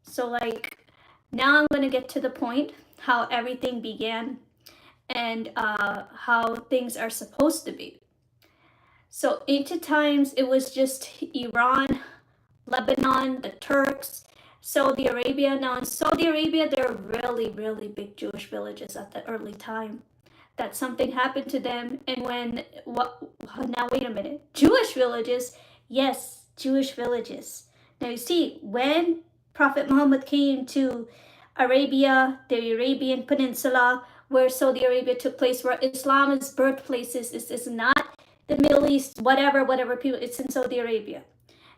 So like, now I'm going to get to the point how everything began and how things are supposed to be. So ancient times, it was just Iran, Lebanon, the Turks, Saudi Arabia. Now in Saudi Arabia, there are really, really big Jewish villages at the early time. That something happened to them, and now wait a minute, Jewish villages? Yes, Jewish villages. Now you see, when Prophet Muhammad came to Arabia, the Arabian Peninsula, where Saudi Arabia took place, where Islam's birthplaces is not the Middle East, whatever people, it's in Saudi Arabia.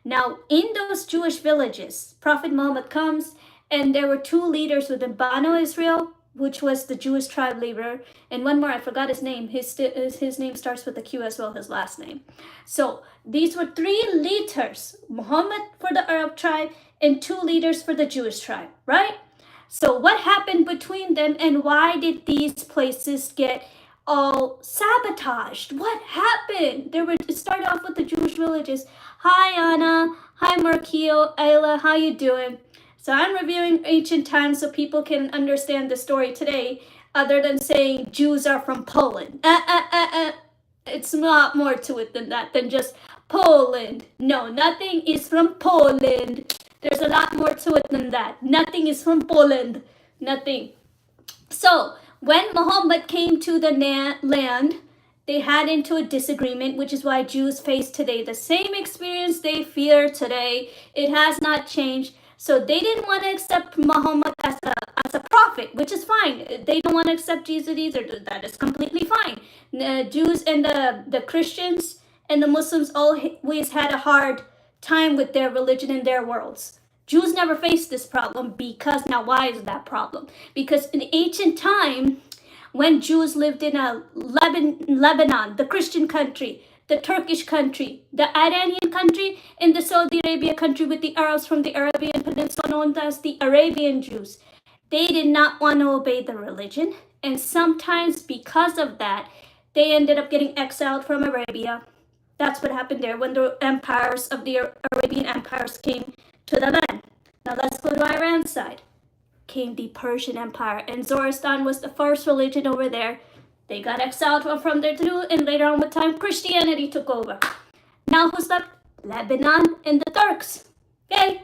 Now, in those Jewish villages, Prophet Muhammad comes, and there were two leaders within Banu Israel, which was the Jewish tribe leader, and one more, I forgot his name. His name starts with a Q as well, his last name. So these were three leaders, Muhammad for the Arab tribe and two leaders for the Jewish tribe, right? So what happened between them, and why did these places get all sabotaged? What happened? It started off with the Jewish villages. Hi Anna, hi Marquio, Ayla, how you doing? So I'm reviewing ancient times so people can understand the story today, other than saying Jews are from Poland. It's a lot more to it than that, than just Poland. No, nothing is from Poland. There's a lot more to it than that. Nothing is from Poland. Nothing. So when Muhammad came to the land, they had into a disagreement, which is why Jews face today the same experience they fear today. It has not changed. So they didn't want to accept Muhammad as a prophet, which is fine. They don't want to accept Jesus either. That is completely fine. The Jews and the Christians and the Muslims always had a hard time with their religion and their worlds. Jews never faced this problem because, now why is that problem? Because in ancient time, when Jews lived in Lebanon, the Christian country, the Turkish country, the Iranian country, and the Saudi Arabia country with the Arabs from the Arabian Peninsula known as the Arabian Jews, they did not want to obey the religion, and sometimes because of that, they ended up getting exiled from Arabia. That's what happened there when the empires of the Arabian empires came to the land. Now let's go to Iran's side. Came the Persian Empire, and Zoroaster was the first religion over there. They got exiled from there too, and later on with time, Christianity took over. Now who's left? Lebanon and the Turks. Okay?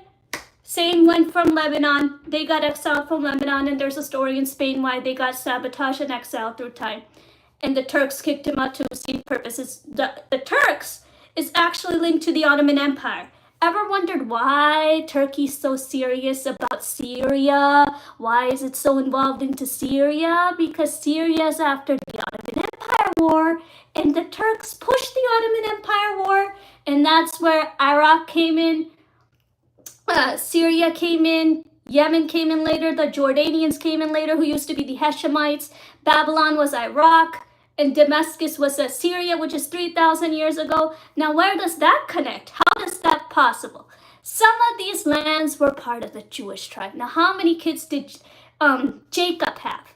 Same went from Lebanon. They got exiled from Lebanon, and there's a story in Spain why they got sabotaged and exiled through time. And the Turks kicked him out to same purposes. The Turks is actually linked to the Ottoman Empire. Ever wondered why Turkey's so serious about Syria? Why is it so involved into Syria? Because Syria is after the Ottoman Empire War, and the Turks pushed the Ottoman Empire War, and that's where Iraq came in, Syria came in, Yemen came in later, the Jordanians came in later, who used to be the Hashemites, Babylon was Iraq, and Damascus was Syria, which is 3,000 years ago. Now, where does that connect? How is that possible? Some of these lands were part of the Jewish tribe. Now, how many kids did Jacob have?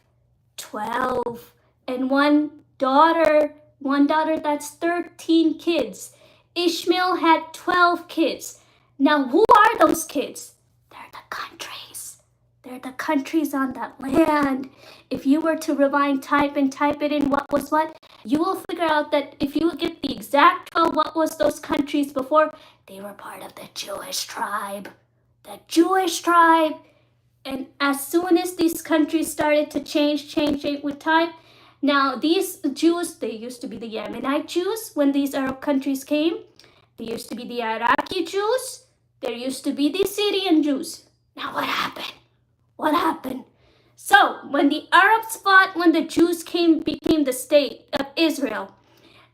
12. And one daughter, that's 13 kids. Ishmael had 12 kids. Now, who are those kids? They're the countries. They're the countries on that land. If you were to rewind type it in what was what, you will figure out that if you get the exact 12 what was those countries before, they were part of the Jewish tribe. The Jewish tribe. And as soon as these countries started to change with time, now these Jews, they used to be the Yemenite Jews when these Arab countries came. They used to be the Iraqi Jews. There used to be the Syrian Jews. Now what happened? What happened? So when the Arabs fought, when the Jews became the state of Israel,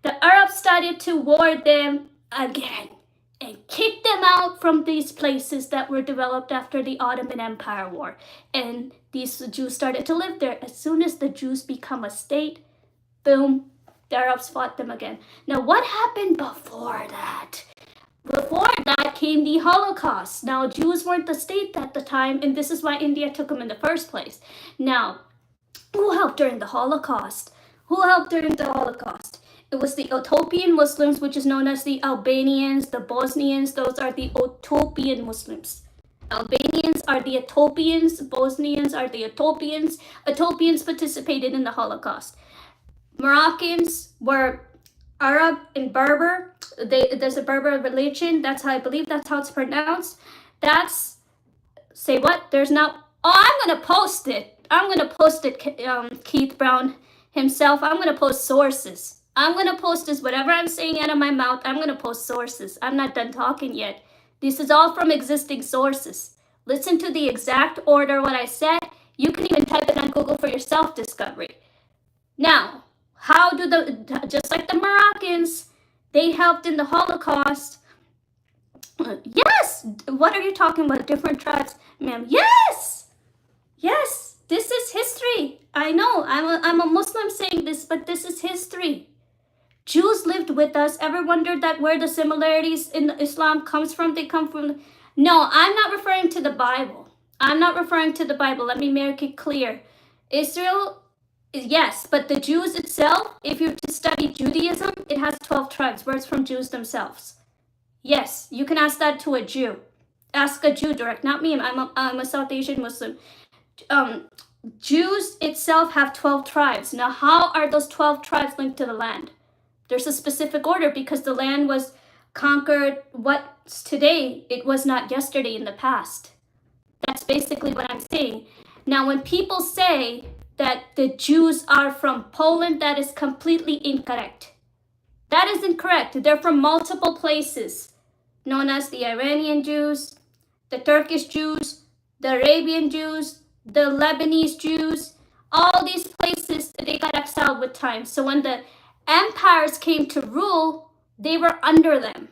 the Arabs started to war them again and kick them out from these places that were developed after the Ottoman Empire War. And these Jews started to live there. As soon as the Jews become a state, boom, the Arabs fought them again. Now what happened before that? Before that came the Holocaust. Now, Jews weren't the state at the time, and this is why India took them in the first place. Now, who helped during the Holocaust? Who helped during the Holocaust? It was the Ethiopian Muslims, which is known as the Albanians, the Bosnians. Those are the Ethiopian Muslims. Albanians are the Ethiopians. Bosnians are the Ethiopians. Ethiopians participated in the Holocaust. Moroccans were Arab and Berber. There's a Berber religion. That's how I believe that's how it's pronounced. That's, say what? There's not, oh, I'm going to post it. I'm going to post it, Keith Brown himself. I'm going to post sources. I'm going to post this, whatever I'm saying out of my mouth, I'm going to post sources. I'm not done talking yet. This is all from existing sources. Listen to the exact order what I said. You can even type it on Google for your self-discovery. Now, how do just like the Moroccans, they helped in the Holocaust. Yes! What are you talking about? Different tribes? Ma'am, yes! Yes, this is history. I know, I'm a Muslim saying this, but this is history. Jews lived with us. Ever wondered that where the similarities in Islam comes from? They come from... No, I'm not referring to the Bible. I'm not referring to the Bible. Let me make it clear. Israel, yes, but the Jews itself, if you're to study Judaism, it has 12 tribes, where it's from Jews themselves. Yes, you can ask that to a Jew. Ask a Jew direct, not me. I'm a South Asian Muslim. Jews itself have 12 tribes. Now, how are those 12 tribes linked to the land? There's a specific order because the land was conquered. What's today, it was not yesterday in the past. That's basically what I'm saying. Now, when people say that the Jews are from Poland, that is completely incorrect. That is incorrect. They're from multiple places, known as the Iranian Jews, the Turkish Jews, the Arabian Jews, the Lebanese Jews. All these places, they got exiled with time. So when the empires came to rule, they were under them.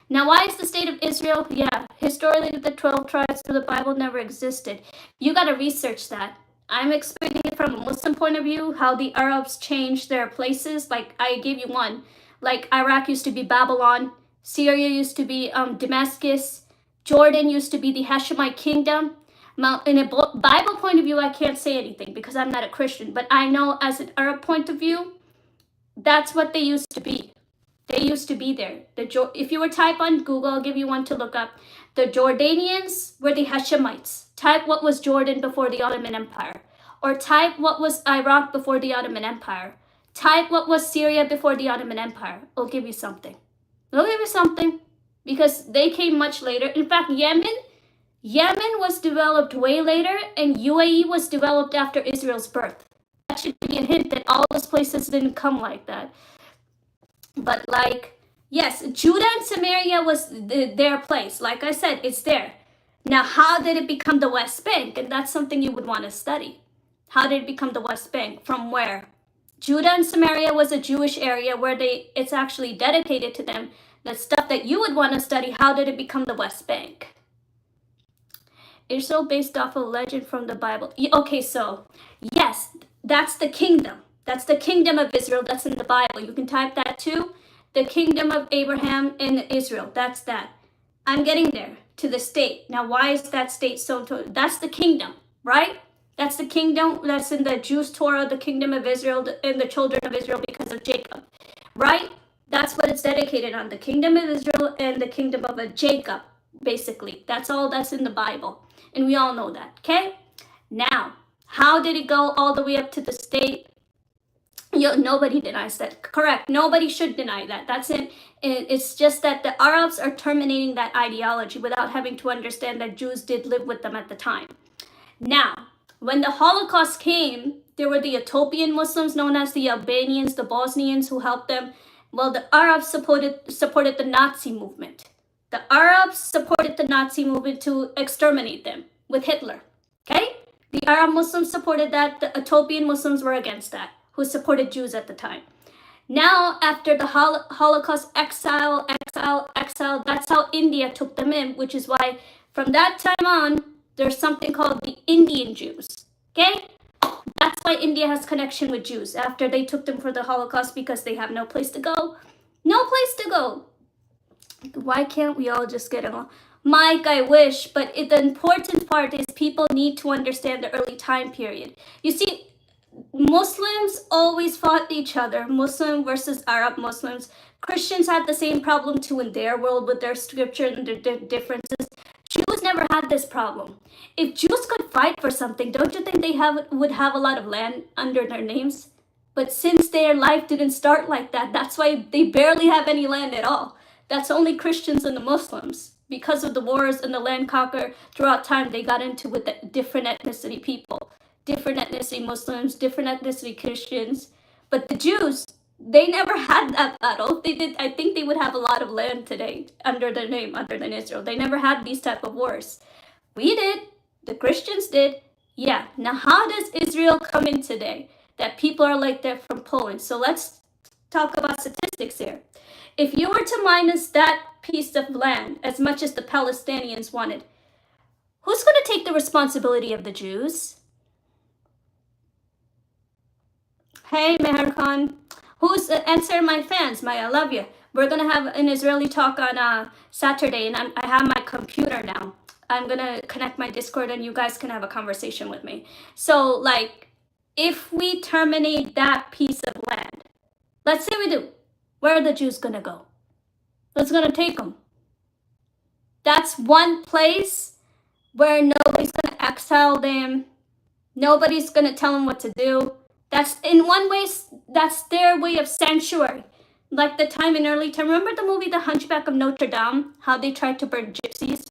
Now, why is the state of Israel? Yeah, historically, the 12 tribes of the Bible never existed. You got to research that. I'm explaining it from a Muslim point of view, how the Arabs changed their places. Like, I gave you one. Like, Iraq used to be Babylon. Syria used to be Damascus. Jordan used to be the Hashemite kingdom. Now, in a Bible point of view, I can't say anything because I'm not a Christian. But I know as an Arab point of view, that's what they used to be. They used to be there. If you were type on Google, I'll give you one to look up. The Jordanians were the Hashemites. Type what was Jordan before the Ottoman Empire. Or type what was Iraq before the Ottoman Empire. Type what was Syria before the Ottoman Empire. It'll give you something. It'll give you something. Because they came much later. In fact, Yemen was developed way later, and UAE was developed after Israel's birth. That should be a hint that all those places didn't come like that. But like, yes, Judah and Samaria was their place. Like I said, it's there. Now, how did it become the West Bank? And that's something you would want to study. How did it become the West Bank? From where? Judah and Samaria was a Jewish area where it's actually dedicated to them. The stuff that you would want to study, how did it become the West Bank? Israel based off a legend from the Bible. Okay, so yes, that's the kingdom. That's the kingdom of Israel. That's in the Bible. You can type that too. The kingdom of Abraham in Israel. That's that. I'm getting there to the state. Now, why is that state so? That's the kingdom, right? That's the kingdom that's in the Jews' Torah, the kingdom of Israel, and the children of Israel because of Jacob, right? That's what it's dedicated on. The kingdom of Israel and the kingdom of Jacob, basically. That's all that's in the Bible. And we all know that, okay? Now, how did it go all the way up to the state? Nobody denies that. Correct. Nobody should deny that. That's it. It's just that the Arabs are terminating that ideology without having to understand that Jews did live with them at the time. Now, when the Holocaust came, there were the Ethiopian Muslims known as the Albanians, the Bosnians who helped them. Well, the Arabs supported the Nazi movement. The Arabs supported the Nazi movement to exterminate them with Hitler. Okay? The Arab Muslims supported that. The Ethiopian Muslims were against that, who supported Jews at the time. Now, after the Holocaust, exile, that's how India took them in, which is why from that time on, there's something called the Indian Jews, okay? That's why India has connection with Jews after they took them for the Holocaust because they have no place to go. No place to go. Why can't we all just get along? Mike, I wish, but the important part is people need to understand the early time period. You see, Muslims always fought each other, Muslim versus Arab Muslims. Christians had the same problem too in their world with their scripture and their differences. Jews Jews never had this problem. If Jews could fight for something, don't you think they would have a lot of land under their names? But since their life didn't start like that, that's why they barely have any land at all. That's only Christians and the Muslims. Because of the wars and the land conquer throughout time, they got into with the different ethnicity people. Different ethnicity Muslims, different ethnicity Christians. But the Jews, they never had that battle. They did. I think they would have a lot of land today under their name, other than Israel. They never had these type of wars. We did. The Christians did. Yeah. Now, how does Israel come in today? That people are like that from Poland. So let's talk about statistics here. If you were to minus that piece of land as much as the Palestinians wanted, who's going to take the responsibility of the Jews? Hey, Meher Khan. Who's answer my fans? I love you. We're going to have an Israeli talk on Saturday, and I have my computer now. I'm going to connect my Discord, and you guys can have a conversation with me. So, like, if we terminate that piece of land, let's say we do, where are the Jews going to go? Who's going to take them? That's one place where nobody's going to exile them. Nobody's going to tell them what to do. That's, in one way, that's their way of sanctuary. Like the time in early time. Remember the movie The Hunchback of Notre Dame? How they tried to burn gypsies?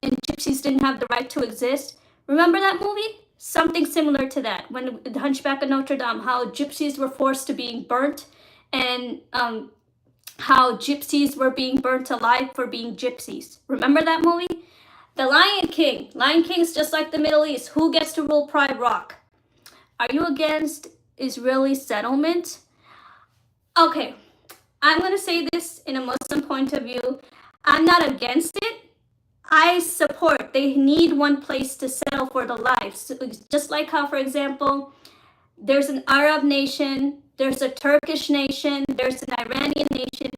And gypsies didn't have the right to exist? Remember that movie? Something similar to that. When The Hunchback of Notre Dame, how gypsies were forced to being burnt. And how gypsies were being burnt alive for being gypsies. Remember that movie? The Lion King. Lion King's just like the Middle East. Who gets to rule Pride Rock? Are you against Israeli settlement? Okay, I'm going to say this in a Muslim point of view. I'm not against it. I support. They need one place to settle for the lives. So just like how, for example, there's an Arab nation, there's a Turkish nation, there's an Iranian nation.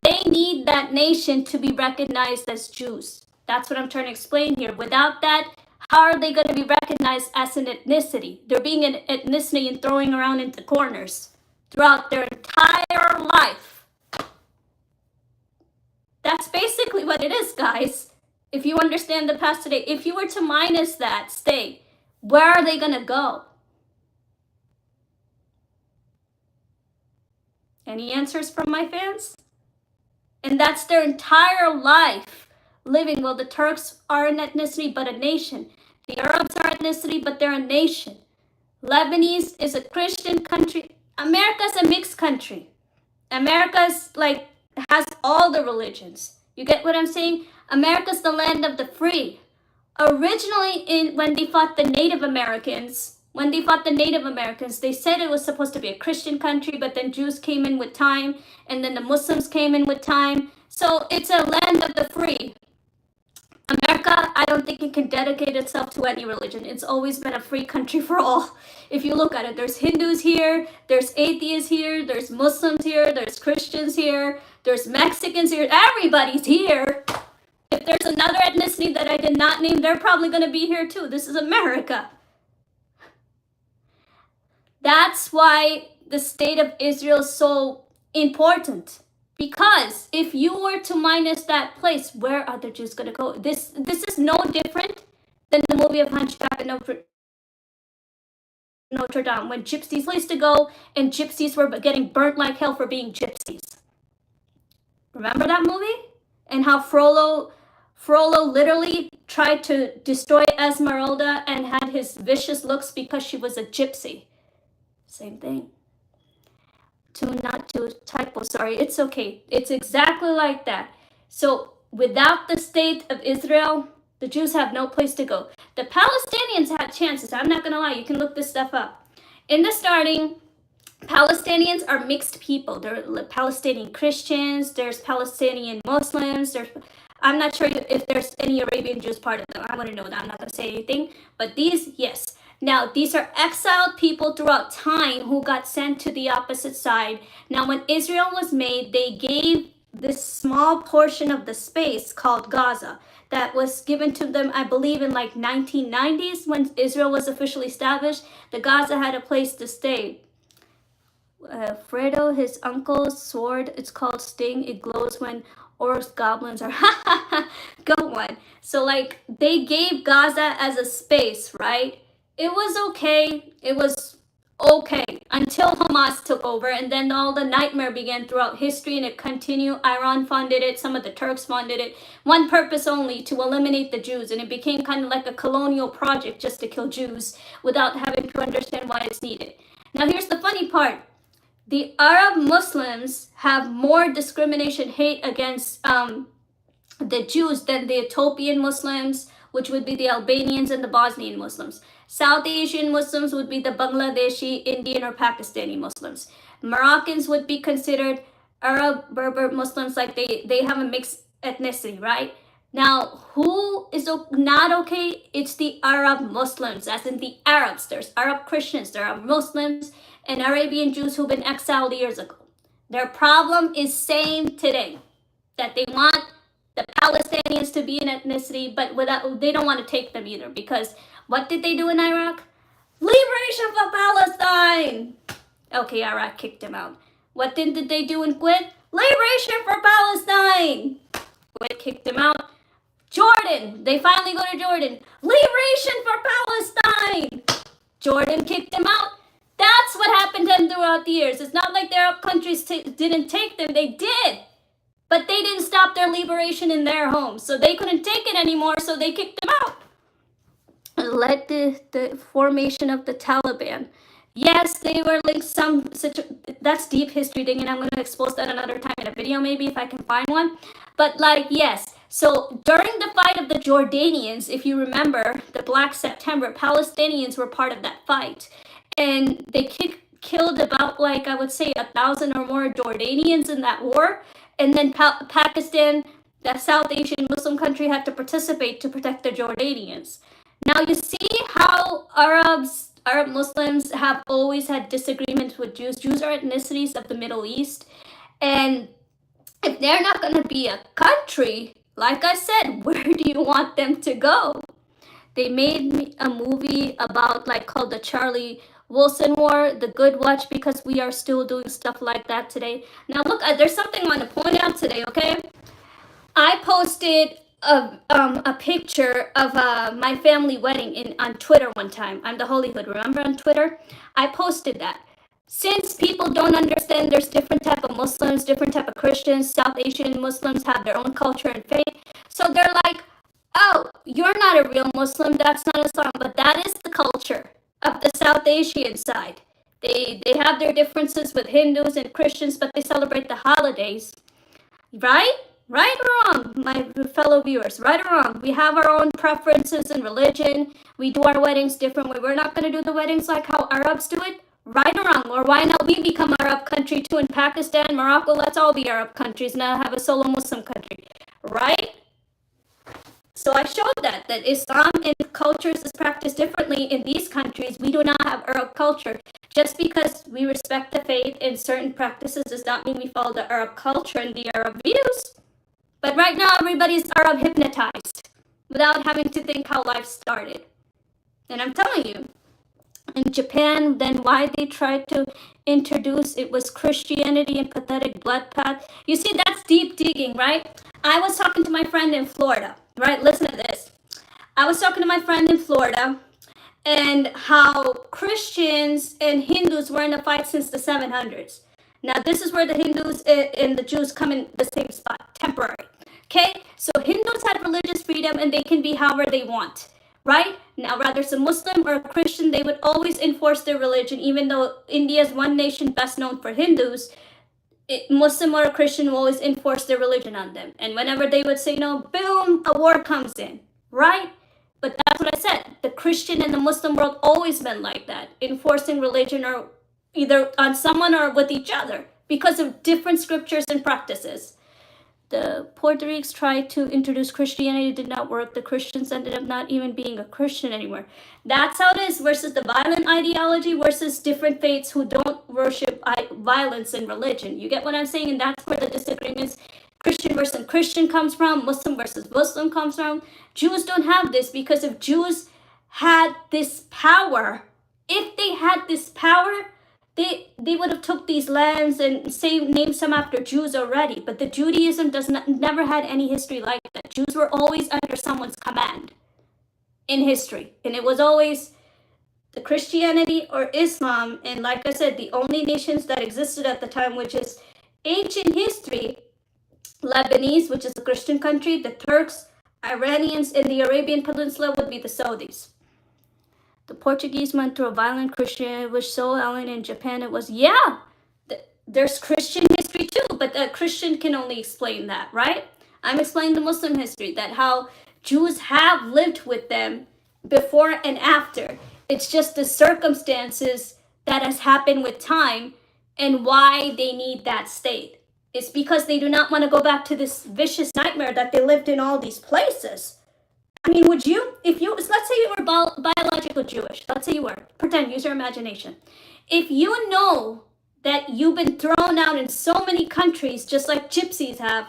They need that nation to be recognized as Jews. That's what I'm trying to explain here. Without that, how are they going to be recognized as an ethnicity? They're being an ethnicity and throwing around into corners throughout their entire life. That's basically what it is, guys. If you understand the past today, if you were to minus that state, where are they going to go? Any answers from my fans? And that's their entire life. Living, well, the Turks are an ethnicity, but a nation. The Arabs are ethnicity, but they're a nation. Lebanese is a Christian country. America's a mixed country. America's like, has all the religions. You get what I'm saying? America's the land of the free. Originally, when they fought the Native Americans, they said it was supposed to be a Christian country, but then Jews came in with time, and then the Muslims came in with time. So it's a land of the free. America, I don't think it can dedicate itself to any religion. It's always been a free country for all. If you look at it, there's Hindus here, there's atheists here, there's Muslims here, there's Christians here, there's Mexicans here, everybody's here. If there's another ethnicity that I did not name, they're probably going to be here too. This is America. That's why the state of Israel is so important. Because if you were to minus that place, where are the Jews going to go? This is no different than the movie of Hunchback of Notre Dame, when gypsies placed to go and gypsies were getting burnt like hell for being gypsies. Remember that movie? And how Frollo literally tried to destroy Esmeralda and had his vicious looks because she was a gypsy. Same thing. Not to typo, sorry, it's okay. It's exactly like that. So without the state of Israel, the Jews have no place to go. The Palestinians had chances. I'm not going to lie. You can look this stuff up. In the starting, Palestinians are mixed people. There are Palestinian Christians. There's Palestinian Muslims. I'm not sure if there's any Arabian Jews part of them. I want to know that. I'm not going to say anything. But these, yes. Now, these are exiled people throughout time who got sent to the opposite side. Now, when Israel was made, they gave this small portion of the space called Gaza that was given to them, I believe, in like 1990s when Israel was officially established. The Gaza had a place to stay. Fredo, his uncle's sword, it's called Sting. It glows when or goblins or go one. So like they gave Gaza as a space, right? It was okay. It was okay until Hamas took over, and then all the nightmare began throughout history, and it continued. Iran funded it, some of the Turks funded it, one purpose only, to eliminate the Jews, and it became kind of like a colonial project just to kill Jews without having to understand why it's needed. Now here's the funny part. The Arab Muslims have more discrimination, hate against the Jews than the Ethiopian Muslims, which would be the Albanians and the Bosnian Muslims. South Asian Muslims would be the Bangladeshi, Indian, or Pakistani Muslims. Moroccans would be considered Arab Berber Muslims, like they have a mixed ethnicity, right? Now, who is not okay? It's the Arab Muslims, as in the Arabs. There's Arab Christians, there are Muslims, and Arabian Jews who've been exiled years ago. Their problem is same today, that they want the Palestinians to be an ethnicity, but they don't want to take them either, because what did they do in Iraq? Liberation for Palestine! Okay, Iraq kicked them out. What did they do in Kuwait? Liberation for Palestine! Kuwait kicked them out. Jordan, they finally go to Jordan. Liberation for Palestine! Jordan kicked them out. That's what happened to them throughout the years. It's not like the Arab countries didn't take them. They did. But they didn't stop their liberation in their homes. So they couldn't take it anymore, so they kicked them out. It led to the formation of the Taliban. Yes, they were linked that's deep history thing, and I'm going to expose that another time in a video, maybe, if I can find one. But like, yes. So during the fight of the Jordanians, if you remember, the Black September, Palestinians were part of that fight. And they killed about, like, I would say 1,000 or more Jordanians in that war. And then Pakistan, the South Asian Muslim country, had to participate to protect the Jordanians. Now you see how Arab Muslims have always had disagreements with Jews. Jews are ethnicities of the Middle East. And if they're not going to be a country, like I said, where do you want them to go? They made a movie about, like, called the Charlie Wilson War, The Good Watch, because we are still doing stuff like that today. Now look, there's something I want to point out today, okay? I posted a picture of my family wedding on Twitter one time. I'm the Holyhood, remember, on Twitter? I posted that. Since people don't understand there's different type of Muslims, different type of Christians, South Asian Muslims have their own culture and faith. So they're like, oh, you're not a real Muslim, that's not Islam, but that is the culture of the South Asian side. They have their differences with Hindus and Christians, but they celebrate the holidays. Right? Right or wrong, my fellow viewers? Right or wrong? We have our own preferences in religion. We do our weddings differently. We're not going to do the weddings like how Arabs do it. Right or wrong? Or why not we become Arab country too in Pakistan, Morocco? Let's all be Arab countries, now have a solo Muslim country. Right? So I showed that Islam and cultures is practiced differently in these countries. We do not have Arab culture. Just because we respect the faith and certain practices does not mean we follow the Arab culture and the Arab views. But right now, everybody's Arab hypnotized without having to think how life started. And I'm telling you, in Japan, then why they tried to introduce it was Christianity and pathetic blood path. You see, that's deep digging, right? I was talking to my friend in Florida, right? Listen to this. I was talking to my friend in Florida and how Christians and Hindus were in a fight since the 700s. Now, this is where the Hindus and the Jews come in the same spot, temporary. Okay, so Hindus had religious freedom and they can be however they want, right? Now, whether it's a Muslim or a Christian, they would always enforce their religion, even though India is one nation best known for Hindus. Muslim or a Christian will always enforce their religion on them. And whenever they would say no, boom, a war comes in, right? But that's what I said. The Christian and the Muslim world always been like that, enforcing religion or either on someone or with each other because of different scriptures and practices. The Puerto Ricans tried to introduce Christianity, did not work. The Christians ended up not even being a Christian anymore. That's how it is versus the violent ideology versus different faiths who don't worship violence in religion. You get what I'm saying? And that's where the disagreements, Christian versus Christian comes from, Muslim versus Muslim comes from. Jews don't have this because if Jews had this power, they would have took these lands and named some after Jews already. But the Judaism never had any history like that. Jews were always under someone's command in history, and it was always the Christianity or Islam. And like I said, the only nations that existed at the time, which is ancient history, Lebanese, which is a Christian country, the Turks, Iranians in the Arabian Peninsula would be the Saudis. The Portuguese went through a violent Christian. It was so violent in Japan. It was, yeah, there's Christian history too, but the Christian can only explain that, right? I'm explaining the Muslim history, that how Jews have lived with them before and after. It's just the circumstances that has happened with time and why they need that state. It's because they do not want to go back to this vicious nightmare that they lived in all these places. I mean, would you, if you, let's say you were biological Jewish, let's say you were, pretend, use your imagination. If you know that you've been thrown out in so many countries, just like gypsies have,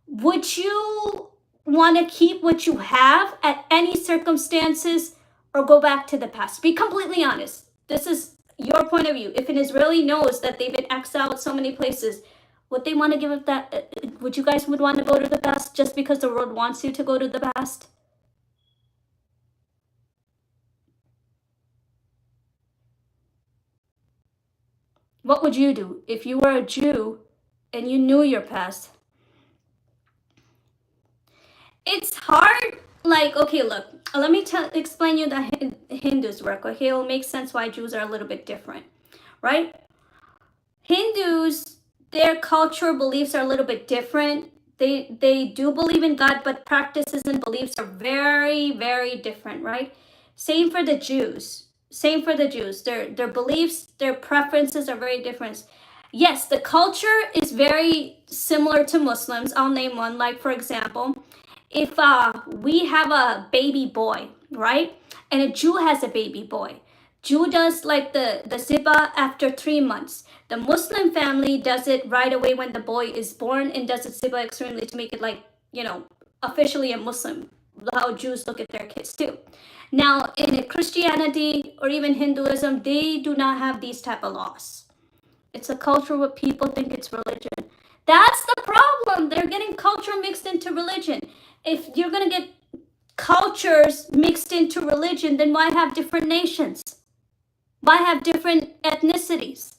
would you want to keep what you have at any circumstances or go back to the past? Be completely honest. This is your point of view. If an Israeli knows that they've been exiled so many places, would they want to give up that? Would you guys would want to go to the past just because the world wants you to go to the past? What would you do if you were a Jew and you knew your past? It's hard. Like, okay, look, let me explain you the Hindus work. Okay, it'll make sense why Jews are a little bit different, right? Hindus, their cultural beliefs are a little bit different. They do believe in God, but practices and beliefs are very, very different, right? Same for the Jews. Their beliefs, their preferences are very different. Yes, the culture is very similar to Muslims. I'll name one. Like, for example, if we have a baby boy, right? And a Jew has a baby boy. Jew does like the zibah after 3 months. The Muslim family does it right away when the boy is born and does it zibah extremely to make it like, you know, officially a Muslim, how Jews look at their kids too. Now, in Christianity or even Hinduism, they do not have these type of laws. It's a culture where people think it's religion. That's the problem. They're getting culture mixed into religion. If you're going to get cultures mixed into religion, then why have different nations? Why have different ethnicities?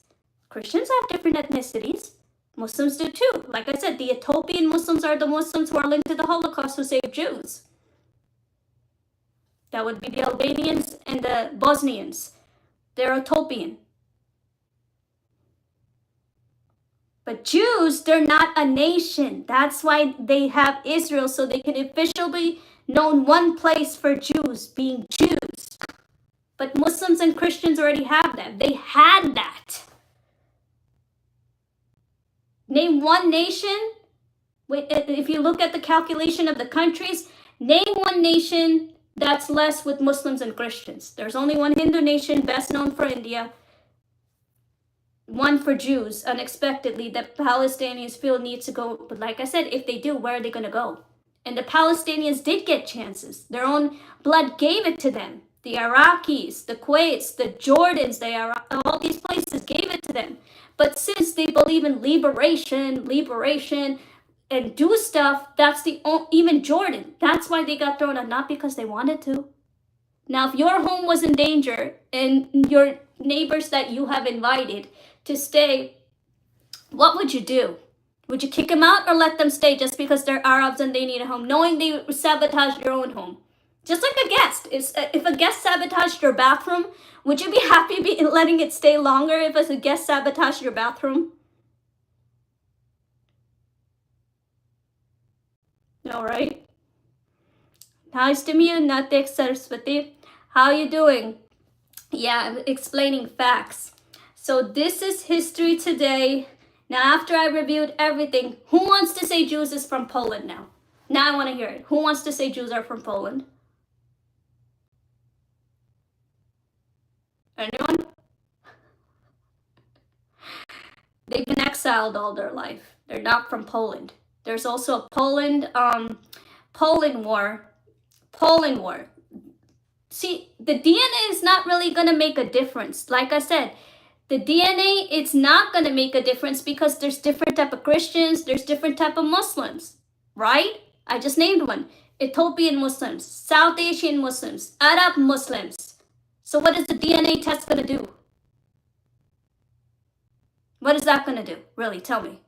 Christians have different ethnicities. Muslims do too. Like I said, the Ethiopian Muslims are the Muslims who are linked to the Holocaust who saved Jews. That would be the Albanians and the Bosnians. They're Ethiopian. But Jews, they're not a nation. That's why they have Israel, so they can officially known one place for Jews, being Jews. But Muslims and Christians already have that. They had that. Name one nation. If you look at the calculation of the countries, name one nation that's less with Muslims and Christians. There's only one Hindu nation, best known for India. One for Jews, unexpectedly, that Palestinians feel needs to go. But like I said, if they do, where are they going to go? And the Palestinians did get chances. Their own blood gave it to them. The Iraqis, the Kuwaits, the Jordans, all these places gave it to them. But since they believe in liberation, and do stuff, that's even Jordan. That's why they got thrown out, not because they wanted to. Now, if your home was in danger and your neighbors that you have invited to stay, what would you do? Would you kick them out or let them stay just because they're Arabs and they need a home, knowing they sabotaged your own home? Just like a guest. If a guest sabotaged your bathroom, would you be happy letting it stay longer if a guest sabotaged your bathroom? No, right? Nice to meet you, Natik Saraswati. How are you doing? Yeah, I'm explaining facts. So this is history today. Now, after I reviewed everything, who wants to say Jews is from Poland now? Now I want to hear it. Who wants to say Jews are from Poland? Anyone? They've been exiled all their life. They're not from Poland. There's also a Poland War. See, the DNA is not really going to make a difference. Like I said, The DNA, it's not going to make a difference because there's different type of Christians, there's different type of Muslims, right? I just named one. Ethiopian Muslims, South Asian Muslims, Arab Muslims. So what is the DNA test going to do? What is that going to do? Really, tell me.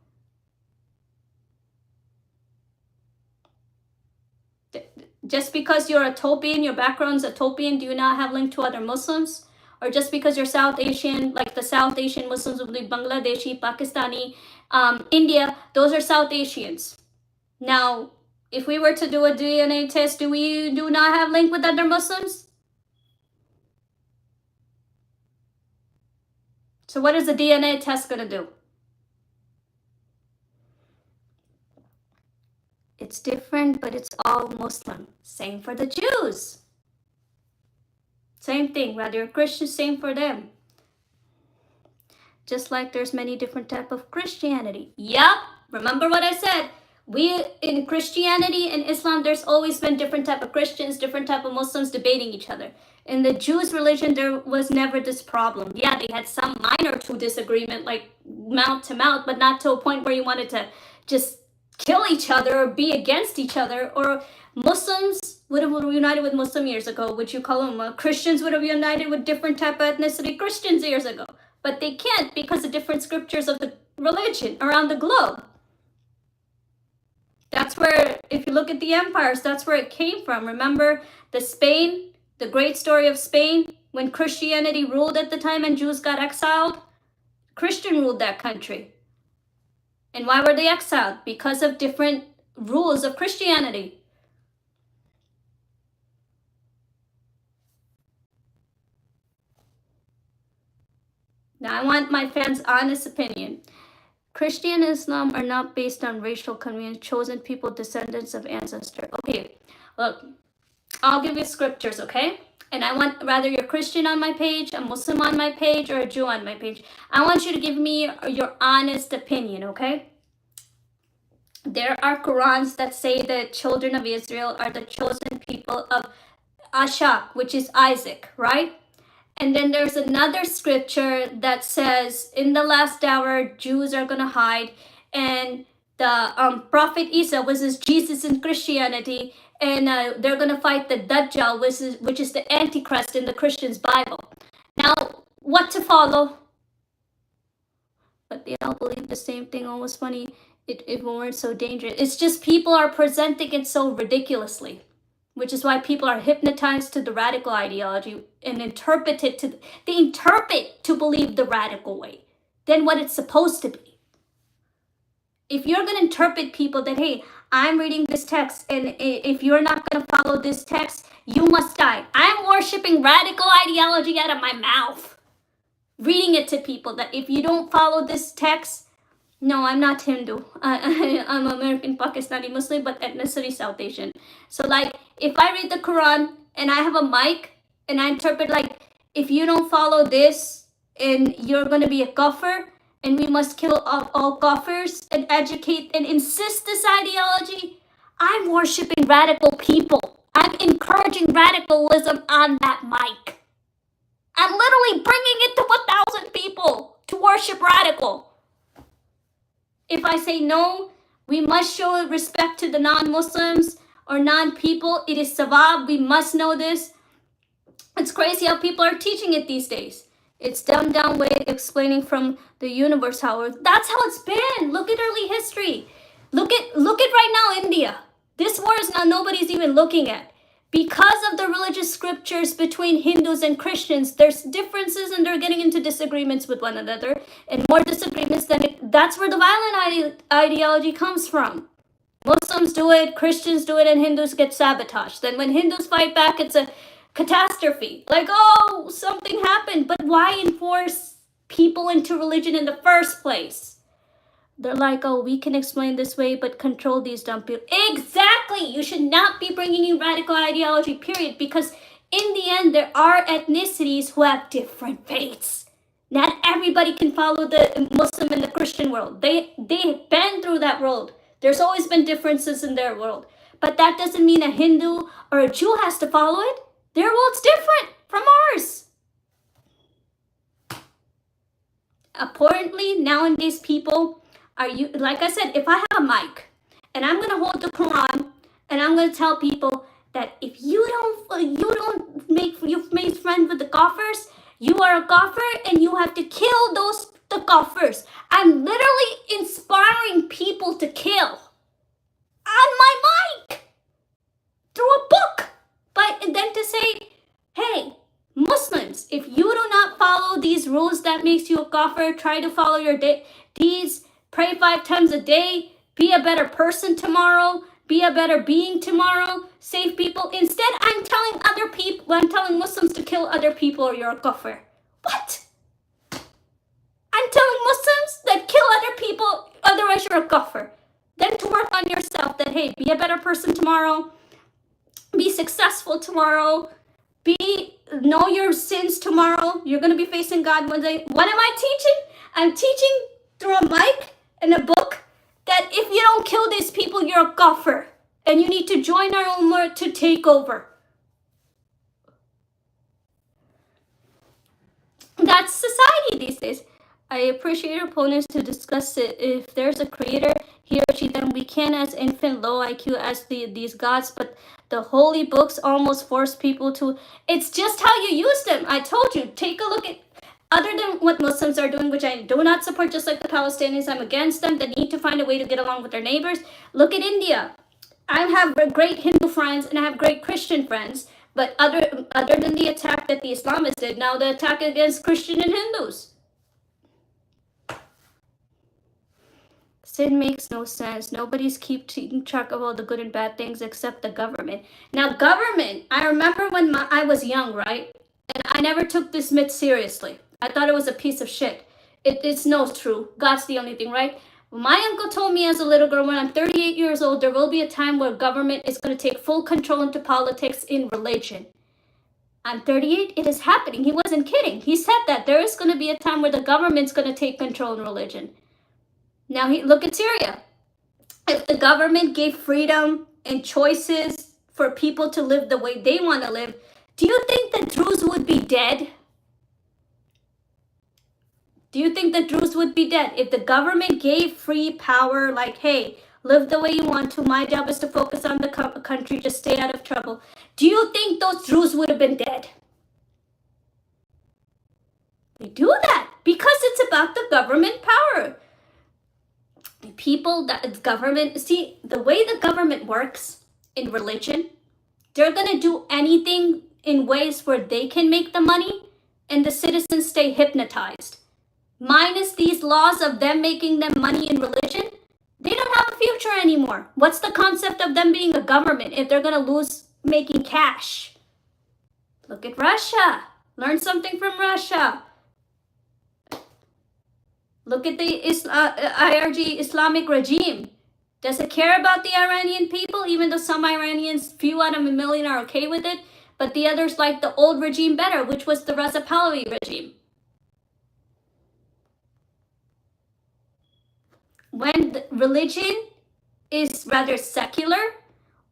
Just because you're Ethiopian, your background's Ethiopian, do you not have link to other Muslims? Or just because you're South Asian, like the South Asian Muslims would be Bangladeshi, Pakistani, India, those are South Asians. Now, if we were to do a DNA test, do we do not have link with other Muslims? So what is the DNA test going to do? It's different, but it's all Muslim. Same for the Jews. Same thing, whether you're Christian, same for them. Just like there's many different type of Christianity. Yep, remember what I said. We, in Christianity and Islam, there's always been different type of Christians, different type of Muslims debating each other. In the Jews' religion, there was never this problem. Yeah, they had some minor to disagreement, like mouth to mouth, but not to a point where you wanted to just kill each other or be against each other. Or Muslims would have united with Muslim years ago, which you call them. Christians would have united with different type of ethnicity Christians years ago. But they can't because of different scriptures of the religion around the globe. That's where, if you look at the empires, that's where it came from. Remember the great story of Spain, when Christianity ruled at the time and Jews got exiled? Christian ruled that country. And why were they exiled? Because of different rules of Christianity. Now I want my fans' honest opinion. Christian and Islam are not based on racial convenience, chosen people, descendants of ancestors. Okay, look, I'll give you scriptures, okay? And I want, whether you're Christian on my page, a Muslim on my page, or a Jew on my page, I want you to give me your honest opinion, okay? There are Qurans that say the children of Israel are the chosen people of Ashak, which is Isaac, right? And then there's another scripture that says, in the last hour, Jews are going to hide. And the Prophet Isa, which is Jesus in Christianity, and they're going to fight the Dajjal, which is the Antichrist in the Christian's Bible. Now, what to follow? But they all believe the same thing. Almost funny, it weren't so dangerous. It's just people are presenting it so ridiculously, which is why people are hypnotized to the radical ideology and interpret to believe the radical way than what it's supposed to be. If you're going to interpret people that, hey, I'm reading this text, and if you're not going to follow this text, you must die. I'm worshiping radical ideology out of my mouth, reading it to people that if you don't follow this text, no, I'm not Hindu. I'm American Pakistani Muslim, but ethnicity South Asian. So like, if I read the Quran and I have a mic and I interpret like, if you don't follow this and you're going to be a kafir, and we must kill all kafirs and educate and insist this ideology, I'm worshiping radical people. I'm encouraging radicalism on that mic. I'm literally bringing it to 1,000 people to worship radical. If I say no, we must show respect to the non-Muslims or non-people, it is savab. We must know this. It's crazy how people are teaching it these days. It's dumbed down way explaining from the universe how that's how it's been. Look at early history. Look at right now India. This war is now nobody's even looking at. Because of the religious scriptures between Hindus and Christians, there's differences and they're getting into disagreements with one another, and more disagreements that's where the violent ideology comes from. Muslims do it, Christians do it, and Hindus get sabotaged. Then when Hindus fight back, it's a catastrophe. Like, oh, something happened. But why enforce people into religion in the first place? They're like, oh, we can explain this way, but control these dumb people. Exactly. You should not be bringing in radical ideology, period. Because in the end, there are ethnicities who have different faiths. Not everybody can follow the Muslim and the Christian world. They've been through that world. There's always been differences in their world. But that doesn't mean a Hindu or a Jew has to follow it. Their world's different from ours. Apparently, nowadays people are, you like I said, if I have a mic and I'm gonna hold the Quran and I'm gonna tell people that if you've made friends with the Kafirs, you are a Kafir and you have to kill the Kafirs. I'm literally inspiring people to kill on my mic through a book. But then to say, hey, Muslims, if you do not follow these rules that makes you a kafir, try to follow your deeds, pray 5 times a day, be a better person tomorrow, be a better being tomorrow, save people. Instead, I'm telling Muslims to kill other people or you're a kafir. What? I'm telling Muslims that kill other people, otherwise you're a kafir. Then to work on yourself that, hey, be a better person tomorrow, be successful tomorrow, know your sins tomorrow. You're going to be facing God one day. What am I teaching? I'm teaching through a mic and a book that if you don't kill these people, you're a kafir. And you need to join our ummah to take over. That's society these days. I appreciate opponents to discuss it. If there's a creator, he or she, then we can as infant low IQ as these gods, but the holy books almost force people to, it's just how you use them. I told you, take a look at, other than what Muslims are doing, which I do not support, just like the Palestinians, I'm against them. They need to find a way to get along with their neighbors. Look at India. I have great Hindu friends and I have great Christian friends, but other than the attack that the Islamists did, now the attack against Christian and Hindus. Sin makes no sense. Nobody's keeping track of all the good and bad things except the government. Now, government, I remember when I was young, right? And I never took this myth seriously. I thought it was a piece of shit. It's no true. God's the only thing, right? My uncle told me as a little girl, when I'm 38 years old, there will be a time where government is going to take full control into politics in religion. I'm 38. It is happening. He wasn't kidding. He said that there is going to be a time where the government's going to take control in religion. Now, look at Syria. If the government gave freedom and choices for people to live the way they want to live, do you think the Druze would be dead? Do you think the Druze would be dead? If the government gave free power, like, hey, live the way you want to, my job is to focus on the country, just stay out of trouble. Do you think those Druze would have been dead? They do that because it's about the government power. People, that government, see, the way the government works in religion, they're going to do anything in ways where they can make the money and the citizens stay hypnotized. Minus these laws of them making them money in religion, they don't have a future anymore. What's the concept of them being a government if they're going to lose making cash? Look at Russia. Learn something from Russia. Look at the IRG Islamic regime. Does it care about the Iranian people? Even though some Iranians, few out of a million, are okay with it. But the others like the old regime better, which was the Reza Pahlavi regime. When the religion is rather secular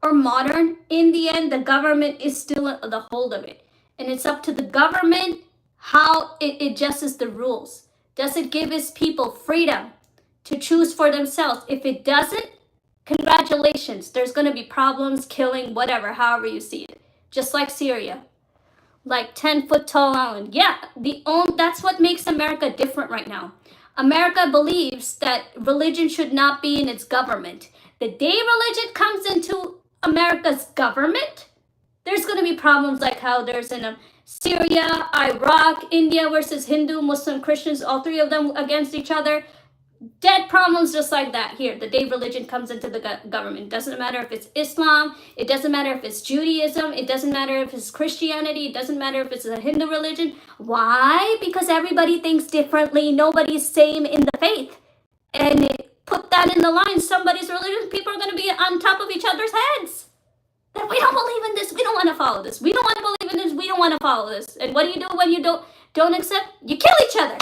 or modern, in the end, the government is still the hold of it. And it's up to the government how it adjusts the rules. Does it give its people freedom to choose for themselves? If it doesn't, congratulations. There's going to be problems, killing, whatever, however you see it. Just like Syria. Like 10-foot tall island. Yeah, that's what makes America different right now. America believes that religion should not be in its government. The day religion comes into America's government, there's going to be problems like how there's in Syria, Iraq, India versus Hindu, Muslim, Christians, all three of them against each other. Dead problems just like that here. The day religion comes into the government. It doesn't matter if it's Islam. It doesn't matter if it's Judaism. It doesn't matter if it's Christianity. It doesn't matter if it's a Hindu religion. Why? Because everybody thinks differently. Nobody's same in the faith. And put that in the line. Somebody's religion, people are going to be on top of each other's heads. That we don't believe in this. We don't want to follow this. We don't want to believe in this. We don't want to follow this. And what do you do when you don't accept? You kill each other.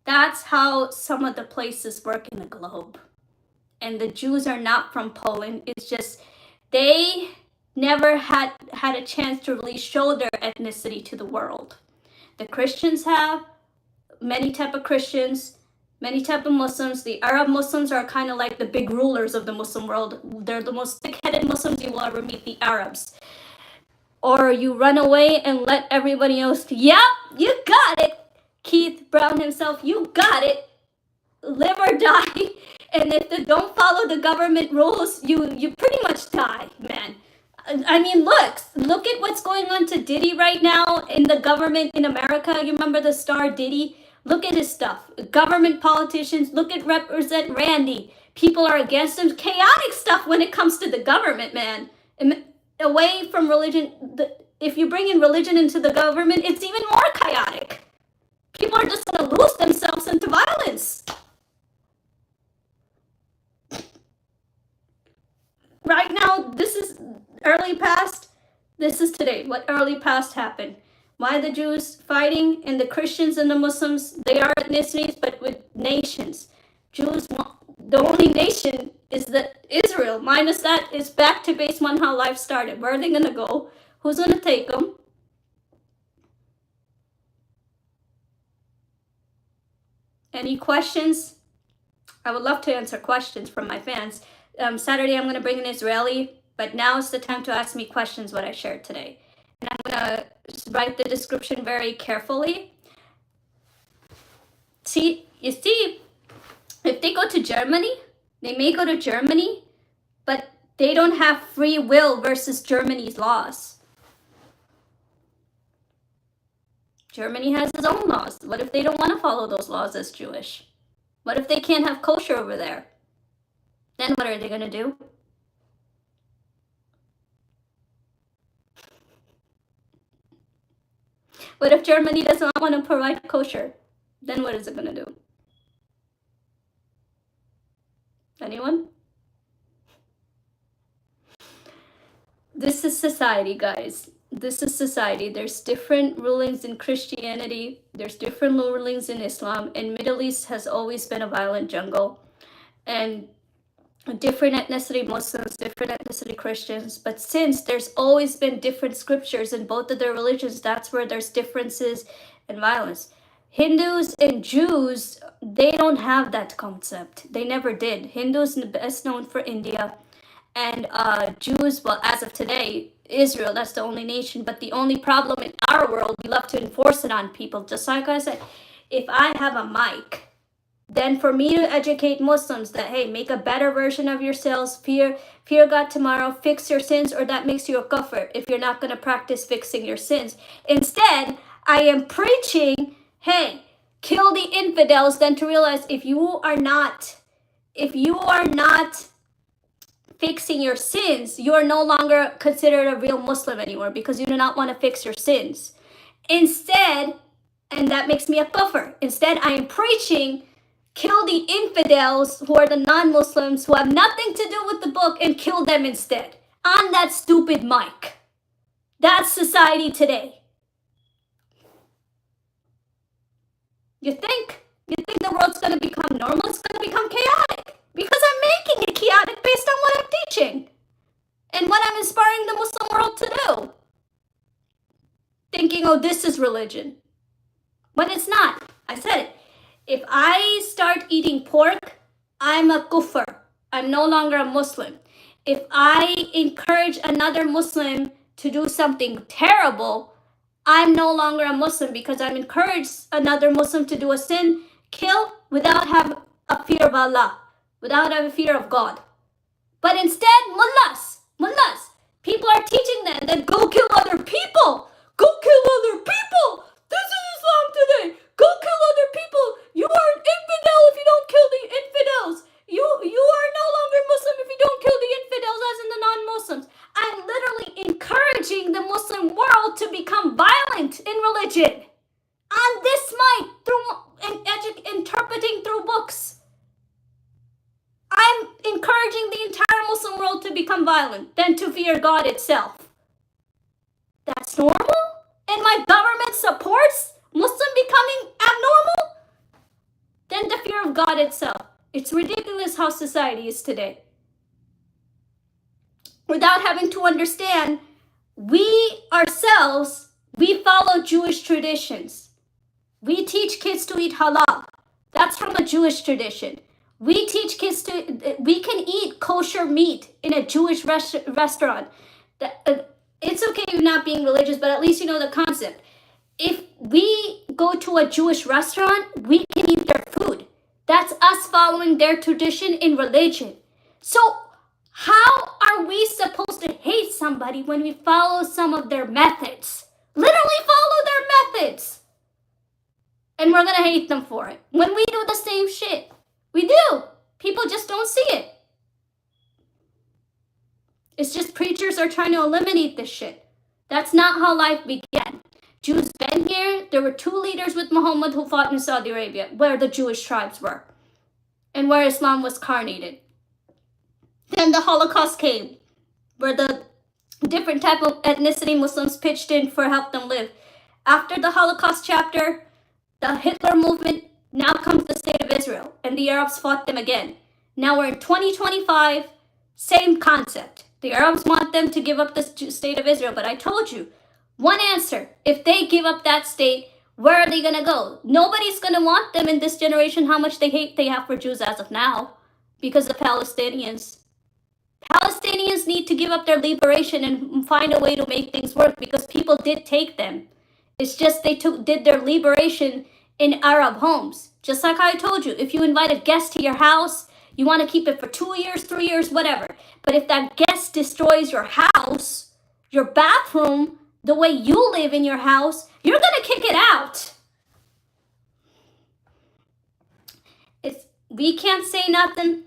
That's how some of the places work in the globe. And the Jews are not from Poland. It's just they never had a chance to really show their ethnicity to the world. The Christians have, many type of Christians, many type of Muslims. The Arab Muslims are kind of like the big rulers of the Muslim world. They're the most thick-headed Muslims you will ever meet, the Arabs. Or you run away and let everybody else, yeah, you got it. Keith Brown himself, you got it. Live or die. And if they don't follow the government rules, you pretty much die, man. I mean, look at what's going on to Diddy right now in the government in America. You remember the star Diddy? Look at his stuff. Government politicians, look at Represent Randy. People are against him. Chaotic stuff when it comes to the government, man. Away from religion, if you bring in religion into the government, it's even more chaotic. People are just going to lose themselves into violence. Right now, this is early past. This is today. What early past happened? Why the Jews fighting and the Christians and the Muslims, they are ethnicities, but with nations. Jews, the only nation is Israel. Minus that, it's back to base one how life started. Where are they going to go? Who's going to take them? Any questions? I would love to answer questions from my fans. Saturday, I'm going to bring an Israeli, but now is the time to ask me questions what I shared today. And I'm going to write the description very carefully. See, you see, if they go to Germany, they may go to Germany, but they don't have free will versus Germany's laws. Germany has its own laws. What if they don't want to follow those laws as Jewish? What if they can't have kosher over there? Then what are they going to do? What if Germany does not want to provide kosher? Then what is it going to do? Anyone? This is society, guys. This is society. There's different rulings in Christianity. There's different rulings in Islam. And Middle East has always been a violent jungle. And different ethnicity Muslims, different ethnicity Christians. But since there's always been different scriptures in both of their religions, that's where there's differences and violence. Hindus and Jews, they don't have that concept. They never did. Hindus best known for India. And Jews, well, as of today, Israel, that's the only nation. But the only problem in our world, we love to enforce it on people. Just like I said, if I have a mic, then for me to educate Muslims that, hey, make a better version of yourselves, fear God tomorrow, fix your sins, or that makes you a kafir if you're not going to practice fixing your sins. Instead, I am preaching, hey, kill the infidels, then to realize if you are not fixing your sins, you are no longer considered a real Muslim anymore because you do not want to fix your sins. Instead, and that makes me a kafir. Instead, I am preaching, kill the infidels who are the non-Muslims who have nothing to do with the book and kill them instead. On that stupid mic. That's society today. You think the world's going to become normal? It's going to become chaotic. Because I'm making it chaotic based on what I'm teaching. And what I'm inspiring the Muslim world to do. Thinking, oh, this is religion. When it's not. I said it. If I start eating pork, I'm a kufr. I'm no longer a Muslim. If I encourage another Muslim to do something terrible, I'm no longer a Muslim because I've encouraged another Muslim to do a sin, kill, without having a fear of Allah, without having fear of God. But instead, mullahs, people are teaching them that go kill other people. Go kill other people. This is Islam today. Go kill other people. You are an infidel if you don't kill the infidels. You are no longer Muslim if you don't kill the infidels, as in the non-Muslims. I'm literally encouraging the Muslim world to become violent in religion. On this mic, interpreting through books. I'm encouraging the entire Muslim world to become violent, than to fear God itself. That's normal? And my government supports Muslim becoming abnormal? Then the fear of God itself. It's ridiculous how society is today. without having to understand we ourselves, we follow Jewish traditions. We teach kids to eat halal. That's from a Jewish tradition. We teach kids we can eat kosher meat in a Jewish restaurant. It's okay not being religious, but at least you know the concept. If we go to a Jewish restaurant, we can eat their food. That's us following their tradition in religion. So how are we supposed to hate somebody when we follow some of their methods? Literally follow their methods. And we're going to hate them for it. When we do the same shit. We do. People just don't see it. It's just preachers are trying to eliminate this shit. That's not how life began. Jews been here. There were 2 leaders with Muhammad who fought in Saudi Arabia, where the Jewish tribes were. And where Islam was carnated. Then the Holocaust came, where the different type of ethnicity Muslims pitched in for help them live. After the Holocaust chapter, the Hitler movement, now comes the state of Israel, and the Arabs fought them again. Now we're in 2025, same concept. The Arabs want them to give up the state of Israel, but I told you, one answer, if they give up that state, where are they going to go? Nobody's going to want them in this generation, how much hate they have for Jews as of now, because the Palestinians need to give up their liberation and find a way to make things work, because people did take them. It's just they did their liberation in Arab homes. Just like I told you, if you invite a guest to your house, you want to keep it for 2 years, 3 years, whatever. But if that guest destroys your house, your bathroom, the way you live in your house, you're going to kick it out. We can't say nothing.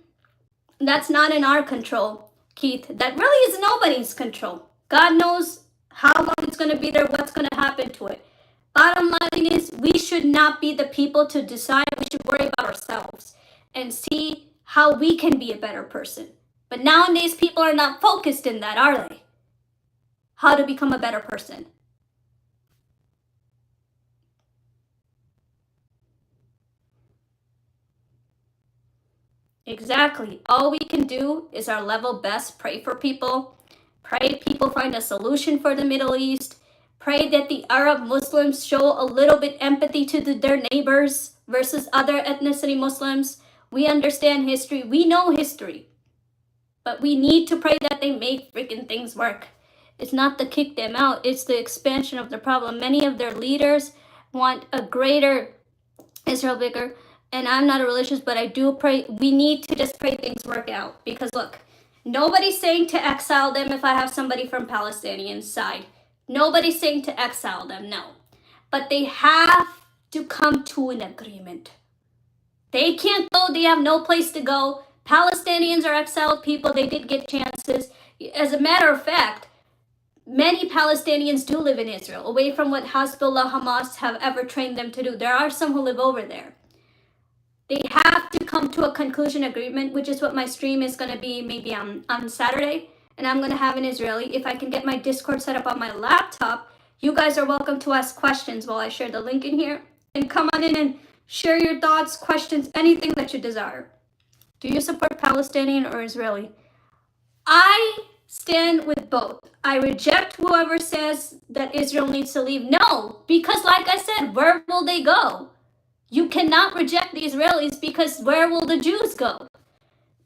That's not in our control, Keith. That really is nobody's control. God knows how long it's going to be there, what's going to happen to it. Bottom line is, we should not be the people to decide. We should worry about ourselves and see how we can be a better person. But nowadays, people are not focused in that, are they? How to become a better person. Exactly. All we can do is our level best. Pray for people. Pray people find a solution for the Middle East. Pray that the Arab Muslims show a little bit empathy to their neighbors versus other ethnicity Muslims. We understand history. We know history. But we need to pray that they make freaking things work. It's not to kick them out. It's the expansion of the problem. Many of their leaders want a greater Israel bigger. And I'm not a religious, but I do pray. We need to just pray things work out. Because look, nobody's saying to exile them if I have somebody from Palestinian side. Nobody's saying to exile them, no. But they have to come to an agreement. They can't go, they have no place to go. Palestinians are exiled people, they did get chances. As a matter of fact, many Palestinians do live in Israel, away from what Hezbollah, Hamas have ever trained them to do. There are some who live over there. They have to come to a conclusion agreement, which is what my stream is going to be maybe on Saturday. And I'm going to have an Israeli. If I can get my Discord set up on my laptop, you guys are welcome to ask questions while I share the link in here. And come on in and share your thoughts, questions, anything that you desire. Do you support Palestinian or Israeli? I stand with both. I reject whoever says that Israel needs to leave. No, because like I said, where will they go? You cannot reject the Israelis because where will the Jews go?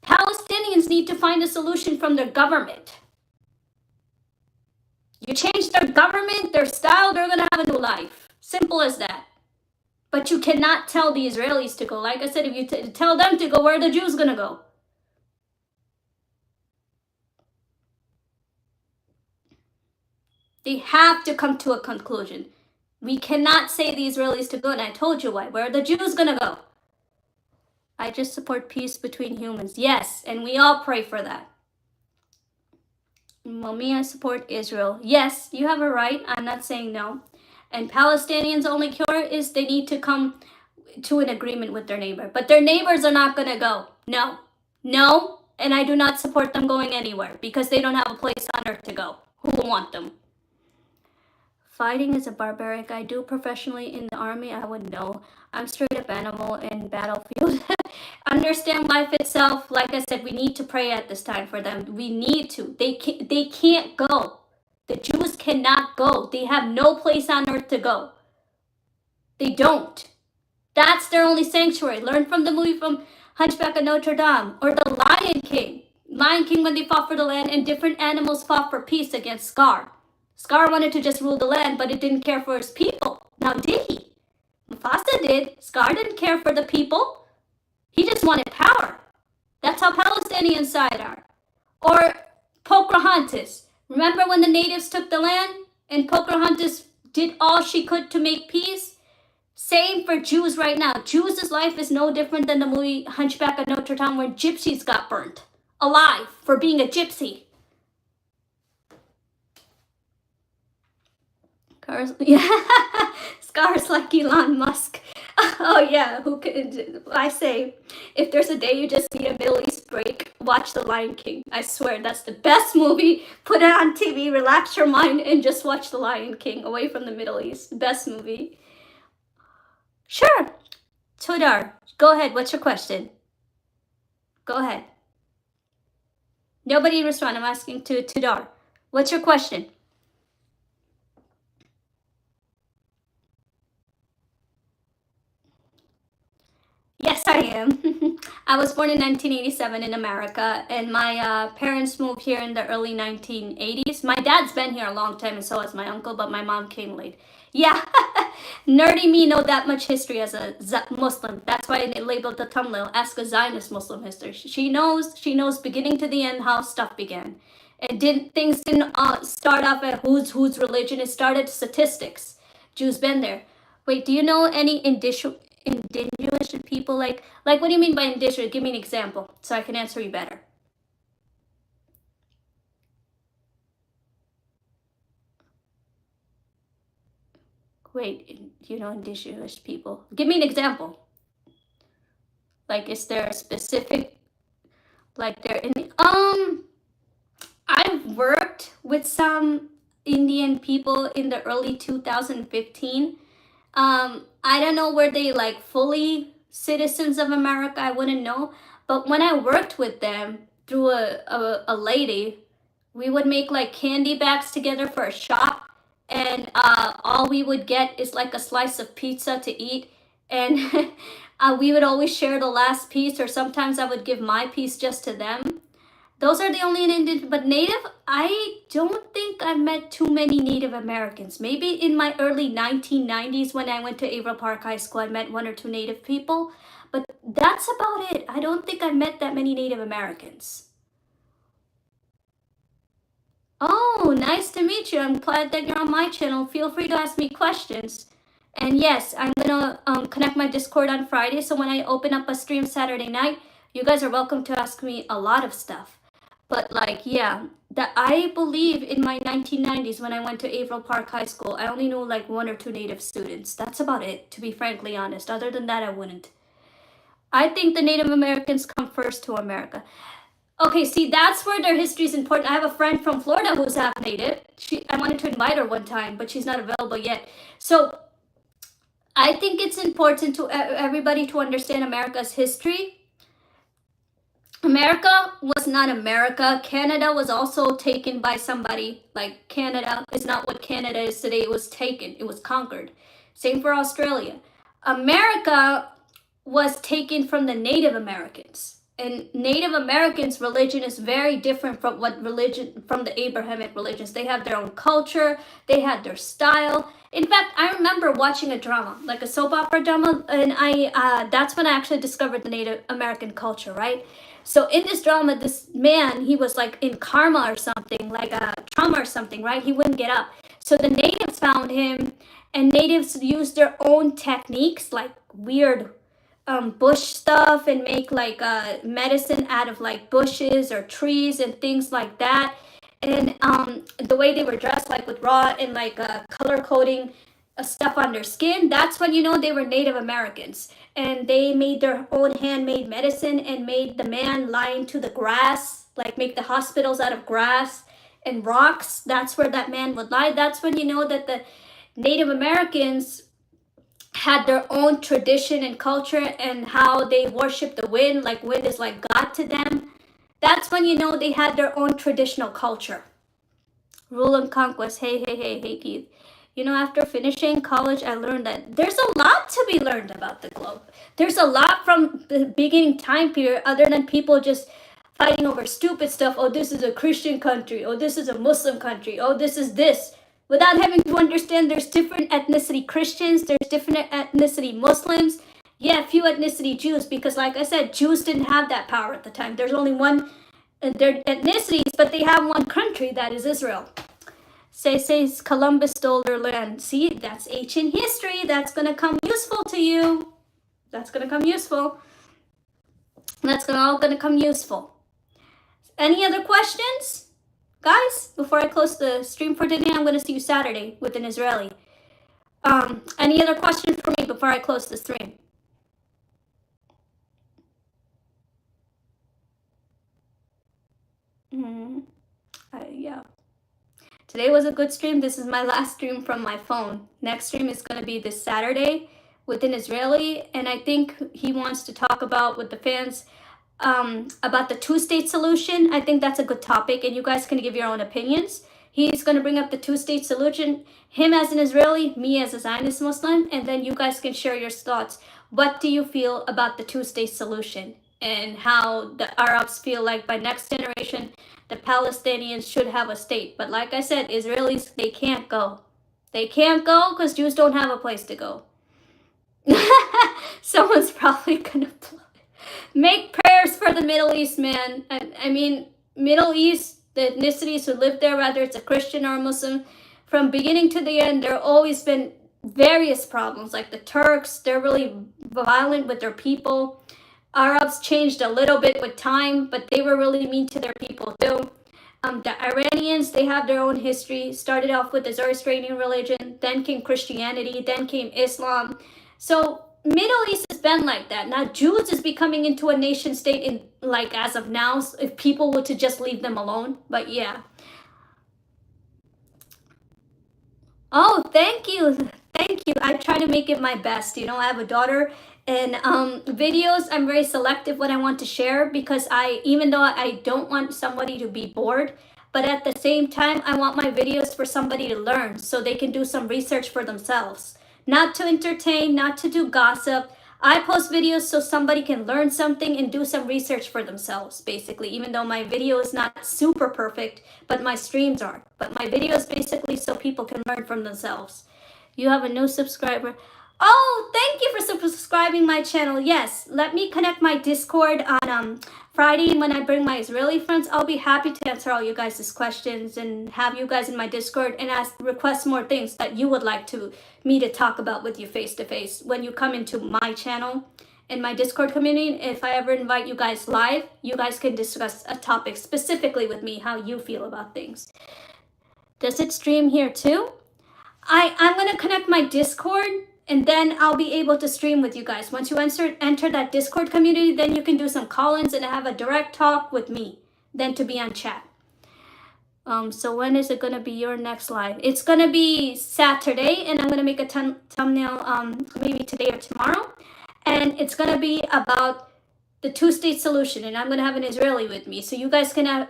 Palestinians need to find a solution from their government. You change their government, their style, they're going to have a new life. Simple as that. But you cannot tell the Israelis to go. Like I said, if you tell them to go, where are the Jews going to go? They have to come to a conclusion. We cannot say the Israelis to go, and I told you why. Where are the Jews going to go? I just support peace between humans. Yes, and we all pray for that. Well, me, I support Israel. Yes, you have a right. I'm not saying no. And Palestinians' only cure is they need to come to an agreement with their neighbor. But their neighbors are not going to go. No. No, and I do not support them going anywhere because they don't have a place on earth to go. Who will want them? Fighting is a barbaric. I do professionally in the army. I would know. I'm straight up animal in battlefield. understand life itself. Like I said, we need to pray at this time for them. We need to. They can't go. The Jews cannot go. They have no place on earth to go. They don't. That's their only sanctuary. Learn from the movie from Hunchback of Notre Dame or the Lion King. Lion King, when they fought for the land and different animals fought for peace against Scar. Scar wanted to just rule the land, but it didn't care for his people. Now, did he? Mufasa did. Scar didn't care for the people. He just wanted power. That's how Palestinian side are. Or Pocahontas. Remember when the natives took the land and Pocahontas did all she could to make peace? Same for Jews right now. Jews' life is no different than the movie Hunchback of Notre Dame where gypsies got burnt alive for being a gypsy. Scars like Elon Musk. Oh yeah, who could? I say, if there's a day you just need a Middle East break, watch The Lion King. I swear, that's the best movie. Put it on TV, relax your mind, and just watch The Lion King away from the Middle East. Best movie. Sure. Tudar, go ahead. What's your question? Go ahead. Nobody respond. I'm asking to Tudar. What's your question? Yes, I am. I was born in 1987 in America, and my parents moved here in the early 1980s. My dad's been here a long time, and so has my uncle, but my mom came late. Yeah, nerdy me know that much history as a Muslim. That's why they labeled the thumbnail, Ask a Zionist Muslim History. She knows beginning to the end how stuff began. Things didn't start off at whose religion. It started statistics. Jews been there. Wait, do you know any indigenous people? Like what do you mean by indigenous? Give me an example so I can answer you better. Wait, you know indigenous people? Give me an example. Like, is there a specific, like they're in I've worked with some Indian people in the early 2015. I don't know where they like fully citizens of America. I wouldn't know. But when I worked with them through a lady, we would make like candy bags together for a shop. And all we would get is like a slice of pizza to eat. And we would always share the last piece, or sometimes I would give my piece just to them. Those are the only Indian, but Native, I don't think I've met too many Native Americans. Maybe in my early 1990s when I went to Averill Park High School, I met one or two Native people, but that's about it. I don't think I've met that many Native Americans. Oh, nice to meet you. I'm glad that you're on my channel. Feel free to ask me questions. And yes, I'm gonna connect my Discord on Friday, so when I open up a stream Saturday night, you guys are welcome to ask me a lot of stuff. But like, yeah, that I believe in my 1990s when I went to Averill Park High School, I only knew like one or two Native students. That's about it, to be frankly honest. Other than that, I wouldn't. I think the Native Americans come first to America. Okay, see, that's where their history is important. I have a friend from Florida who's half Native. I wanted to invite her one time, but she's not available yet. So I think it's important to everybody to understand America's history. America was not America. Canada was also taken by somebody. Like, Canada is not what Canada is today. It was taken. It was conquered. Same for Australia. America was taken from the Native Americans. And Native Americans' religion is very different from from the Abrahamic religions. They have their own culture. They had their style. In fact, I remember watching a drama, like a soap opera drama, and that's when I actually discovered the Native American culture, right? So in this drama, this man, he was like in karma or something, like a trauma or something, right? He wouldn't get up. So the natives found him, and natives used their own techniques, like weird bush stuff, and make like medicine out of like bushes or trees and things like that. And the way they were dressed, like with raw and like color coding stuff on their skin, that's when you know they were Native Americans. And they made their own handmade medicine and made the man lie into the grass, like make the hospitals out of grass and rocks. That's where that man would lie. That's when you know that the Native Americans had their own tradition and culture and how they worship the wind, like wind is like God to them. That's when you know they had their own traditional culture. Rule and conquest. Hey, Keith. You know, after finishing college, I learned that there's a lot to be learned about the globe. There's a lot from the beginning time period other than people just fighting over stupid stuff. Oh, this is a Christian country. Oh, this is a Muslim country. Oh, this is this. Without having to understand there's different ethnicity Christians, there's different ethnicity Muslims. Yeah, few ethnicity Jews, because like I said, Jews didn't have that power at the time. There's only one, their ethnicities, but they have one country, that is Israel. Says Columbus stole their land. See, that's ancient history. That's going to come useful to you. That's going to come useful. That's all going to come useful. Any other questions? Guys, before I close the stream for today, I'm going to see you Saturday with an Israeli. Any other questions for me before I close the stream? Yeah. Today was a good stream. This is my last stream from my phone. Next stream is going to be this Saturday with an Israeli. And I think he wants to talk about with the fans about the two-state solution. I think that's a good topic, and you guys can give your own opinions. He's going to bring up the two-state solution, him as an Israeli, me as a Zionist Muslim, and then you guys can share your thoughts. What do you feel about the two-state solution and how the Arabs feel like by next generation the Palestinians should have a state? But like I said, Israelis, they can't go. They can't go because Jews don't have a place to go. Someone's probably going to make prayers for the Middle East, man. I mean, Middle East, the ethnicities who live there, whether it's a Christian or a Muslim, from beginning to the end, there have always been various problems. Like the Turks, they're really violent with their people. Arabs changed a little bit with time, but they were really mean to their people too. The Iranians, they have their own history. Started off with the Zoroastrian religion, then came Christianity, then came Islam. So Middle East has been like that. Now Jews is becoming into a nation state in like as of now, if people were to just leave them alone. But yeah. Oh, thank you. Thank you. I try to make it my best. You know, I have a daughter, and videos, I'm very selective what I want to share, because even though I don't want somebody to be bored, but at the same time, I want my videos for somebody to learn so they can do some research for themselves. Not to entertain, not to do gossip. I post videos so somebody can learn something and do some research for themselves, basically, even though my video is not super perfect, but my streams are. But my video is basically so people can learn from themselves. You have a new subscriber. Oh, thank you for subscribing my channel. Yes, let me connect my Discord on Friday, and when I bring my Israeli friends, I'll be happy to answer all you guys' questions and have you guys in my Discord and request more things that you would like me to talk about with you face to face when you come into my channel and my Discord community. If I ever invite you guys live, you guys can discuss a topic specifically with me, how you feel about things. Does it stream here too? I'm going to connect my Discord, and then I'll be able to stream with you guys. Once you enter that Discord community, then you can do some call-ins and have a direct talk with me, then to be on chat. So when is it going to be your next live? It's going to be Saturday, and I'm going to make a thumbnail maybe today or tomorrow. And it's going to be about the two-state solution, and I'm going to have an Israeli with me. So you guys can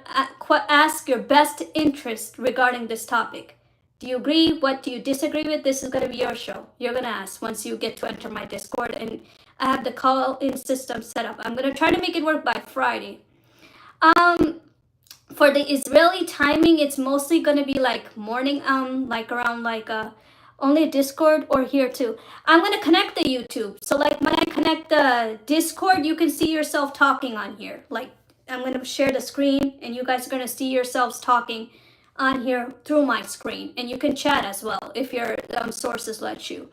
ask your best interest regarding this topic. Do you agree? What do you disagree with? This is going to be your show. You're going to ask once you get to enter my Discord, and I have the call-in system set up. I'm going to try to make it work by Friday. For the Israeli timing, it's mostly going to be like morning, like around like only Discord or here too. I'm going to connect the YouTube. So like when I connect the Discord, you can see yourself talking on here. Like I'm going to share the screen, and you guys are going to see yourselves talking on here through my screen, and you can chat as well if your sources let you.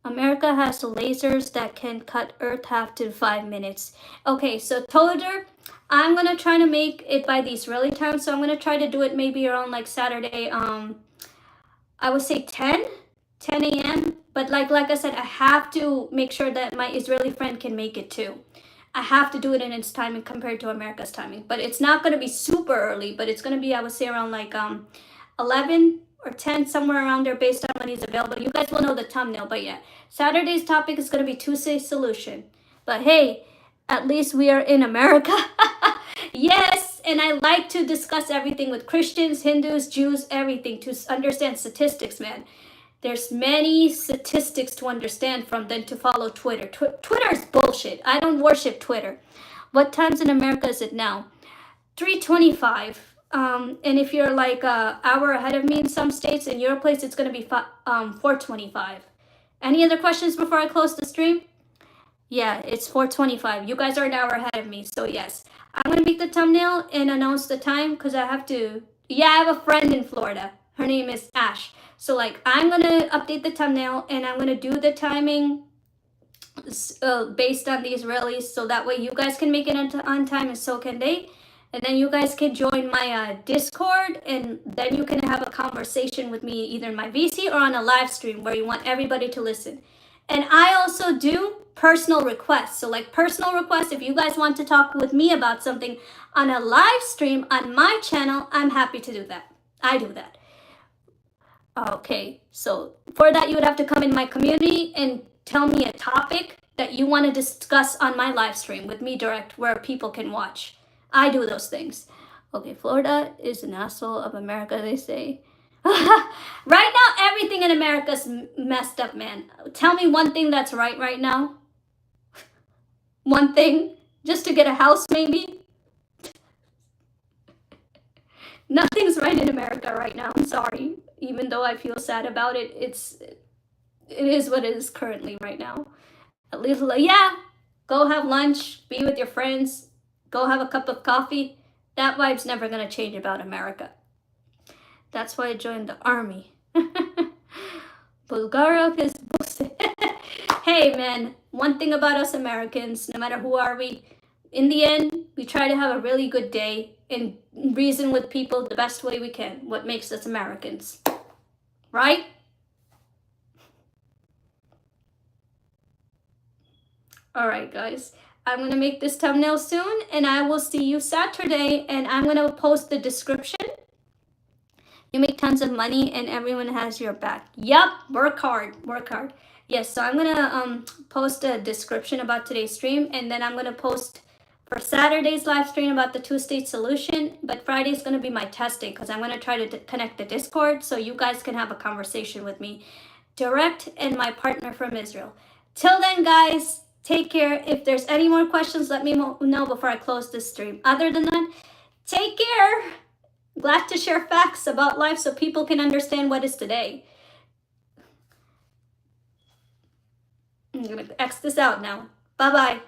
America has lasers that can cut Earth half to 5 minutes. Okay, so Toder, I'm gonna try to make it by the Israeli time, so I'm gonna try to do it maybe around like Saturday. I would say 10 a.m. But like I said, I have to make sure that my Israeli friend can make it too. I have to do it in its timing compared to America's timing. But it's not going to be super early, but it's going to be, I would say, around like 11 or 10, somewhere around there based on when he's available. You guys will know the thumbnail, but yeah. Saturday's topic is going to be Tuesday's solution. But hey, at least we are in America. Yes, and I like to discuss everything with Christians, Hindus, Jews, everything to understand statistics, man. There's many statistics to understand from than to follow Twitter. Twitter is bullshit. I don't worship Twitter. What times in America is it now? 3:25. And if you're like an hour ahead of me in some states, in your place, it's going to be 4:25. Any other questions before I close the stream? Yeah, it's 4:25. You guys are an hour ahead of me, so yes. I'm going to make the thumbnail and announce the time because I have to... Yeah, I have a friend in Florida. Her name is Ash. So, like, I'm going to update the thumbnail and I'm going to do the timing based on the Israelis so that way you guys can make it on time and so can they. And then you guys can join my Discord and then you can have a conversation with me either in my VC or on a live stream where you want everybody to listen. And I also do personal requests. So like personal requests, if you guys want to talk with me about something on a live stream on my channel, I'm happy to do that. I do that. Okay, so for that you would have to come in my community and tell me a topic that you want to discuss on my live stream with me direct where people can watch. I do those things. Okay, Florida is an asshole of America, they say. Right now, everything in America's messed up, man. Tell me one thing that's right now. One thing, just to get a house, maybe. Nothing's right in America right now. I'm sorry. Even though I feel sad about it, it is what it is currently right now. At least, yeah, go have lunch, be with your friends, go have a cup of coffee. That vibe's never gonna change about America. That's why I joined the army. Bulgaria is bullshit. Hey man, one thing about us Americans, no matter who are we, in the end, we try to have a really good day and reason with people the best way we can. What makes us Americans, right? All right, guys. I'm going to make this thumbnail soon and I will see you Saturday and I'm going to post the description. You make tons of money and everyone has your back. Yup, work hard, work hard. Yes, so I'm going to post a description about today's stream and then I'm going to post for Saturday's live stream about the two-state solution, but Friday's going to be my testing because I'm going to try to connect the Discord so you guys can have a conversation with me direct and my partner from Israel. Till then, guys, take care. If there's any more questions, let me know before I close this stream. Other than that, take care. Glad to share facts about life so people can understand what is today. I'm going to X this out now. Bye-bye.